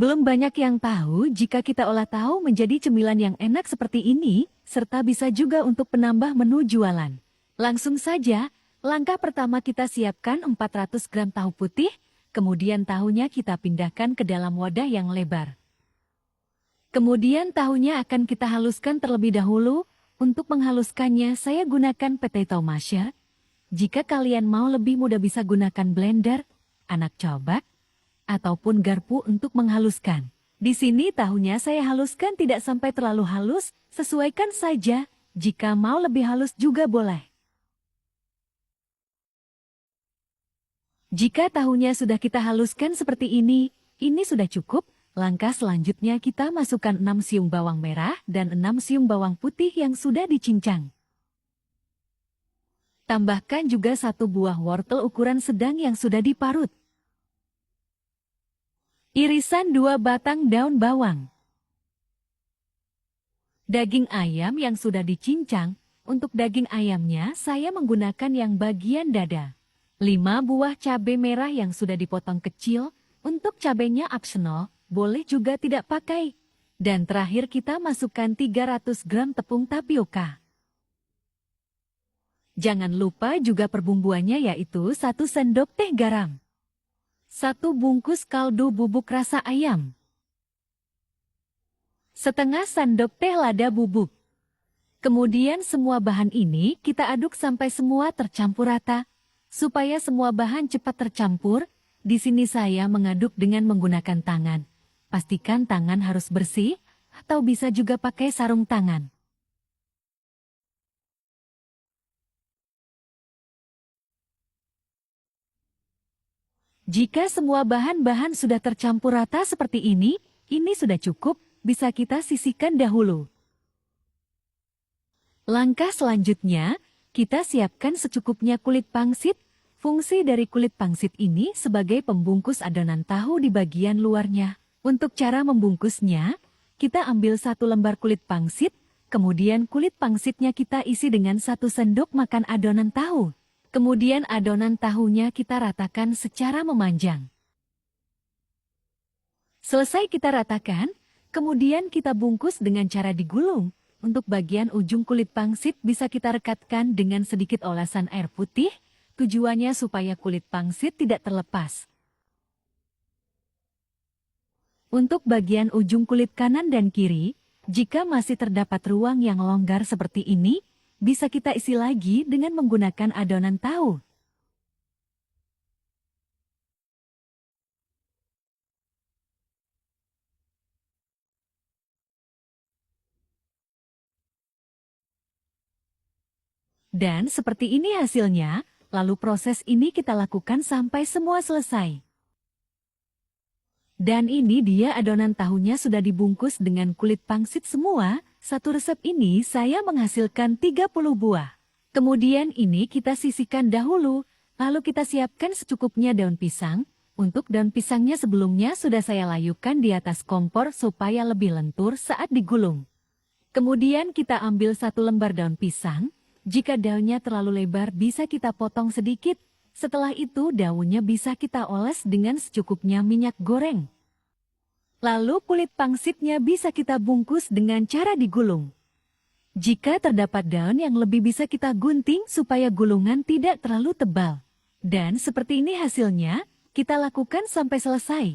Belum banyak yang tahu jika kita olah tahu menjadi cemilan yang enak seperti ini, serta bisa juga untuk penambah menu jualan. Langsung saja, langkah pertama kita siapkan 400 gram tahu putih, kemudian tahunya kita pindahkan ke dalam wadah yang lebar. Kemudian tahunya akan kita haluskan terlebih dahulu. Untuk menghaluskannya saya gunakan potato masher. Jika kalian mau lebih mudah bisa gunakan blender, anak cobek, ataupun garpu untuk menghaluskan. Di sini tahunya saya haluskan tidak sampai terlalu halus, sesuaikan saja. Jika mau lebih halus juga boleh. Jika tahunya sudah kita haluskan seperti ini sudah cukup. Langkah selanjutnya kita masukkan 6 siung bawang merah dan 6 siung bawang putih yang sudah dicincang. Tambahkan juga 1 buah wortel ukuran sedang yang sudah diparut. Irisan 2 batang daun bawang. Daging ayam yang sudah dicincang, untuk daging ayamnya saya menggunakan yang bagian dada. 5 buah cabai merah yang sudah dipotong kecil, untuk cabainya optional. Boleh juga tidak pakai. Dan terakhir kita masukkan 300 gram tepung tapioka. Jangan lupa juga perbumbuannya yaitu 1 sendok teh garam. 1 bungkus kaldu bubuk rasa ayam. Setengah sendok teh lada bubuk. Kemudian semua bahan ini kita aduk sampai semua tercampur rata. Supaya semua bahan cepat tercampur, di sini saya mengaduk dengan menggunakan tangan. Pastikan tangan harus bersih, atau bisa juga pakai sarung tangan. Jika semua bahan-bahan sudah tercampur rata seperti ini sudah cukup, bisa kita sisihkan dahulu. Langkah selanjutnya, kita siapkan secukupnya kulit pangsit. Fungsi dari kulit pangsit ini sebagai pembungkus adonan tahu di bagian luarnya. Untuk cara membungkusnya, kita ambil 1 lembar kulit pangsit, kemudian kulit pangsitnya kita isi dengan 1 sendok makan adonan tahu. Kemudian adonan tahunya kita ratakan secara memanjang. Selesai kita ratakan, kemudian kita bungkus dengan cara digulung. Untuk bagian ujung kulit pangsit bisa kita rekatkan dengan sedikit olasan air putih, tujuannya supaya kulit pangsit tidak terlepas. Untuk bagian ujung kulit kanan dan kiri, jika masih terdapat ruang yang longgar seperti ini, bisa kita isi lagi dengan menggunakan adonan tahu. Dan seperti ini hasilnya, lalu proses ini kita lakukan sampai semua selesai. Dan ini dia adonan tahunya sudah dibungkus dengan kulit pangsit semua. Satu resep ini saya menghasilkan 30 buah. Kemudian ini kita sisihkan dahulu, lalu kita siapkan secukupnya daun pisang. Untuk daun pisangnya sebelumnya sudah saya layukan di atas kompor supaya lebih lentur saat digulung. Kemudian kita ambil 1 lembar daun pisang. Jika daunnya terlalu lebar bisa kita potong sedikit. Setelah itu daunnya bisa kita oles dengan secukupnya minyak goreng. Lalu kulit pangsitnya bisa kita bungkus dengan cara digulung. Jika terdapat daun yang lebih bisa kita gunting supaya gulungan tidak terlalu tebal. Dan seperti ini hasilnya, kita lakukan sampai selesai.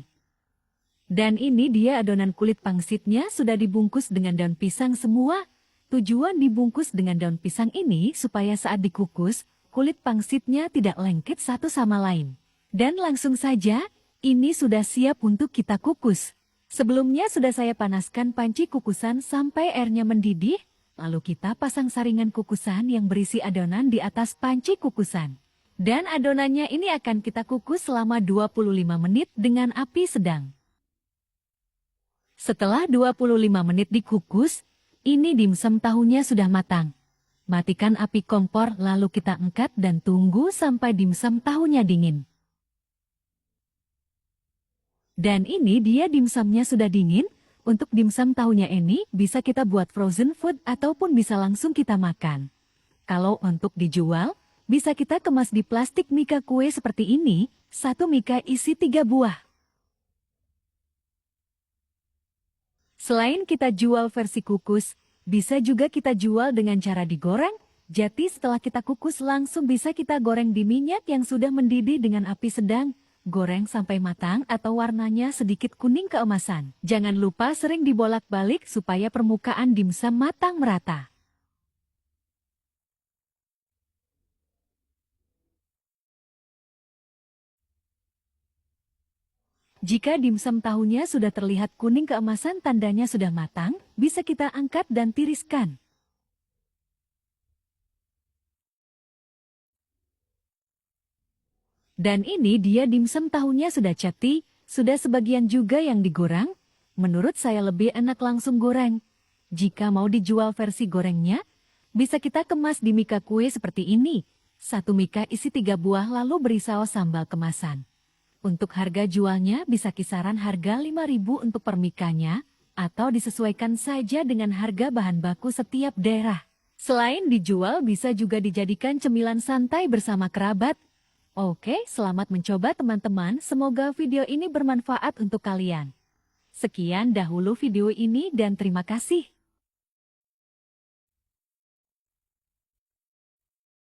Dan ini dia adonan kulit pangsitnya sudah dibungkus dengan daun pisang semua. Tujuan dibungkus dengan daun pisang ini supaya saat dikukus, kulit pangsitnya tidak lengket satu sama lain. Dan langsung saja, ini sudah siap untuk kita kukus. Sebelumnya sudah saya panaskan panci kukusan sampai airnya mendidih, lalu kita pasang saringan kukusan yang berisi adonan di atas panci kukusan. Dan adonannya ini akan kita kukus selama 25 menit dengan api sedang. Setelah 25 menit dikukus, ini dimsum tahunya sudah matang. Matikan api kompor lalu kita angkat dan tunggu sampai dimsum tahunya dingin. Dan ini dia dimsumnya sudah dingin. Untuk dimsum tahunya ini bisa kita buat frozen food ataupun bisa langsung kita makan. Kalau untuk dijual, bisa kita kemas di plastik mika kue seperti ini. 1 mika isi 3 buah. Selain kita jual versi kukus, bisa juga kita jual dengan cara digoreng. Jadi setelah kita kukus langsung bisa kita goreng di minyak yang sudah mendidih dengan api sedang. Goreng sampai matang atau warnanya sedikit kuning keemasan. Jangan lupa sering dibolak-balik supaya permukaan dimsum matang merata. Jika dimsum tahunya sudah terlihat kuning keemasan tandanya sudah matang, bisa kita angkat dan tiriskan. Dan ini dia dimsum tahunya sudah jadi, sudah sebagian juga yang digoreng. Menurut saya lebih enak langsung goreng. Jika mau dijual versi gorengnya, bisa kita kemas di mika kue seperti ini. Satu mika isi 3 buah lalu beri saus sambal kemasan. Untuk harga jualnya bisa kisaran harga 5.000 untuk per mikanya, atau disesuaikan saja dengan harga bahan baku setiap daerah. Selain dijual bisa juga dijadikan cemilan santai bersama kerabat. Oke, selamat mencoba teman-teman, semoga video ini bermanfaat untuk kalian. Sekian dahulu video ini dan terima kasih.